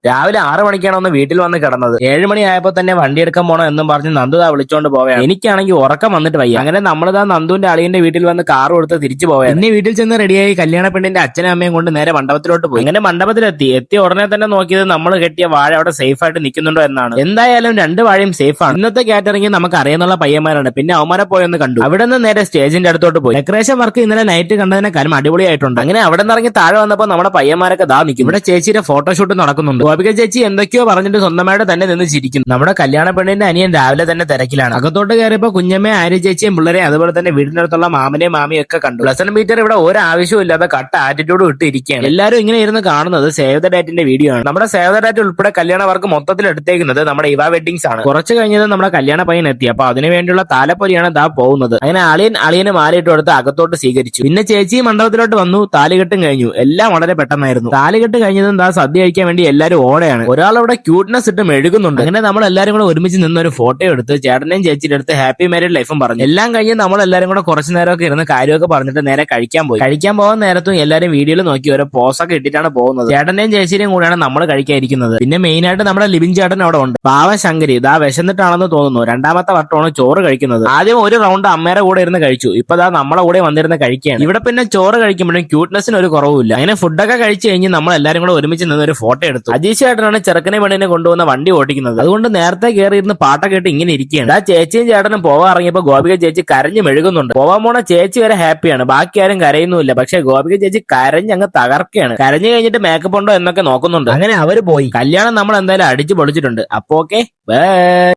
രാവിലെ 6 മണിക്കാണ് ഒന്ന് വീട്ടിൽ വന്ന് കിടന്നത്. 7 മണിയായപ്പോ തന്നെ വണ്ടി എടുക്കാൻ പോണോ എന്നും പറഞ്ഞ് നന്ദുതാ വിളിച്ചോണ്ട് പോവുകയാണ്. എനിക്കാണെങ്കിൽ ഉറക്കം വന്നിട്ട് വയ്യ. അങ്ങനെ നമ്മളിതാ നന്ദുവിന്റെ അളിയന്റെ വീട്ടിൽ വന്ന് കാർ കൊടുത്ത് തിരിച്ചു പോവുക. എന്നെ വീട്ടിൽ ചെന്ന് റെഡിയായി കല്യാണ പെണ്ണിന്റെ അച്ഛനും അമ്മയും കൊണ്ട് നേരെ മണ്ഡപത്തിലോട്ട് പോയി. അങ്ങനെ മണ്ഡപത്തിലെത്തിയ ഉടനെ തന്നെ നോക്കിയത് നമ്മൾ കെട്ടിയ വാഴ അവിടെ സേഫ് ആയിട്ട് നിൽക്കുന്നുണ്ടോ എന്നാണ്. എന്തായാലും 2 വാഴയും സേഫ് ആണ്. ഇന്നത്തെ കാറ്ററിംഗ് നമുക്ക് അറിയുന്നുള്ള പയ്യന്മാരാണ്. പിന്നെ അവന്മാരെ പോയൊന്ന് കണ്ടു. അവിടെ നിന്ന് നേരെ സ്റ്റേജിന്റെ അടുത്തോട്ട് പോയി. ഡെക്കറേഷൻ വർക്ക് ഇന്നലെ നൈറ്റ് കണ്ടതിനെക്കാളും അടിപൊളിയായിട്ടുണ്ട്. അങ്ങനെ അവിടെ നിന്ന് ഇറങ്ങി താഴെ വന്നപ്പോൾ നമ്മുടെ പയ്യന്മാരൊക്കെ ദാ നിൽക്കും. ഇവിടെ ചേച്ചിയുടെ ഫോട്ടോഷൂട്ട് നടക്കുന്നുണ്ട്. ഗോപിക ചേച്ചി എന്തൊക്കെയോ പറഞ്ഞിട്ട് സ്വന്തമായിട്ട് തന്നെ നിന്ന് ചിരിക്കുന്നു. നമ്മുടെ കല്യാണ പെണ്ണിന്റെ അനിയൻ രാവിലെ തന്നെ തിരക്കിലാണ്. അകത്തോട്ട് കയറിയപ്പോൾ കുഞ്ഞമ്മയും ആര്യ ചേച്ചിയും പിള്ളേരെ അതുപോലെ തന്നെ വീടിന്റെ അടുത്തുള്ള മാമനെയും മാമിയും ഒക്കെ കണ്ടു. ലെസൺ മീറ്റർ ഇവിടെ ഒരു ആവശ്യവും ഇല്ലാതെ കട്ട ആറ്റിറ്റ്യൂഡ് ഇട്ട് ഇരിക്കുകയാണ്. എല്ലാവരും ഇങ്ങനെ ഇരുന്ന് കാണുന്നത് സേവ് ദ ഡേറ്റിന്റെ വീഡിയോ ആണ്. നമ്മുടെ സേവ് ദ ഡേറ്റ് ഉൾപ്പെടെ കല്യാണ വർക്ക് മൊത്തത്തിൽ എടുത്തേക്കുന്നത് നമ്മുടെ ഇവ വെഡിങ്സ് ആണ്. കുറച്ച് കഴിഞ്ഞത് നമ്മുടെ കല്യാണ പയ്യൻ എത്തി. അപ്പൊ അതിനു വേണ്ടിയുള്ള താലപ്പൊലിയാണ് ദാ പോകുന്നത്. അങ്ങനെ അളിയന് മാലയിട്ട് കൊടുത്ത് അകത്തോട്ട് സ്വീകരിച്ചു. പിന്നെ ചേച്ചി മണ്ഡപത്തിലോട്ട് വന്നു. താലികെട്ടും കഴിഞ്ഞു. എല്ലാം വളരെ പെട്ടെന്നായിരുന്നു. താലികെട്ട് കഴിഞ്ഞതും ദാ സദ്യ കഴിക്കാൻ വേണ്ടി എല്ലാവരും ഓടെയാണ്. ഒരാളവിടെ ക്യൂട്ട്നെസ് ഇട്ട് മെഴുകുന്നുണ്ട്. അങ്ങനെ നമ്മൾ എല്ലാവരും കൂടെ ഒരുമിച്ച് നിന്നൊരു ഫോട്ടോ എടുത്ത് ചേട്ടനെയും ചേച്ചിയുടെ അടുത്ത് ഹാപ്പി മാരീഡ് ലൈഫും പറഞ്ഞു. എല്ലാം കഴിഞ്ഞ് നമ്മൾ എല്ലാവരും കൂടെ കുറച്ചു നേരമൊക്കെ ഇരുന്ന് കാര്യമൊക്കെ പറഞ്ഞിട്ട് നേരെ കഴിക്കാൻ പോയി. കഴിക്കാൻ പോകാൻ നേരത്തും എല്ലാവരും വീഡിയോയിൽ നോക്കി ഓരോ പോസൊക്കെ ഇട്ടിട്ടാണ് പോകുന്നത്. ചേട്ടന്റെയും ചേച്ചിയുടെയും കൂടെയാണ് നമ്മൾ കഴിക്കാതിരിക്കുന്നത്. പിന്നെ മെയിൻ ആയിട്ട് നമ്മുടെ ലിബിൻ ചേട്ടൻ അവിടെ ഉണ്ട്. പാവ ശങ്കരി ഇതാ വിശന്നിട്ടാണെന്ന് തോന്നുന്നു. 2ാമത്തെ വട്ടമാണ് ചോറ് കഴിക്കുന്നത്. ആദ്യം ഒരു റൗണ്ട് അമ്മയുടെ കൂടെ ഇരുന്ന് കഴിച്ചു. ഇപ്പൊ ദാ നമ്മളെ കൂടെ വന്നിരുന്ന് കഴിക്കുകയാണ്. ഇവിടെ പിന്നെ ചോറ് കഴിക്കുമ്പോഴും ക്യൂട്ട്നെസ്സിന് ഒരു കുറവുമില്ല. അങ്ങനെ ഫുഡൊക്കെ കഴിച്ചു കഴിഞ്ഞ് നമ്മൾ എല്ലാവരും കൂടെ ഒരുമിച്ച് നിന്ന് ഒരു ഫോട്ടോ എടുത്തു. അജീഷ് ചേട്ടനാണ് ചെറുക്കനെ പെണ്ണിനെ കൊണ്ടുവന്ന വണ്ടി ഓടിക്കുന്നത്. അതുകൊണ്ട് നേരത്തെ കയറി ഇരുന്ന് പാട്ടൊക്കെ ഇട്ട് ഇങ്ങനെ ഇരിക്കുകയാണ്. ആ ചേച്ചിയും ചേട്ടനും പോവാൻ ഇറങ്ങിയപ്പോ ഗോപിക ചേച്ചി കരഞ്ഞു മെഴുകുന്നുണ്ട്. പോവാൻ പോണ ചേച്ചി വരെ ഹാപ്പിയാണ്. ബാക്കി ആരും കരയുന്നുമില്ല. പക്ഷെ ഗോപിക ചേച്ചി കരഞ്ഞ് അങ്ങ് തകർക്കുകയാണ്. കരഞ്ഞു കഴിഞ്ഞിട്ട് മേക്കപ്പ് ഉണ്ടോ എന്നൊക്കെ നോക്കുന്നുണ്ട്. അങ്ങനെ അവര് പോയി. കല്യാണം നമ്മൾ എന്തായാലും അടിച്ചു പൊളിച്ചിട്ടുണ്ട്. അപ്പൊ ഓക്കെ ബൈ.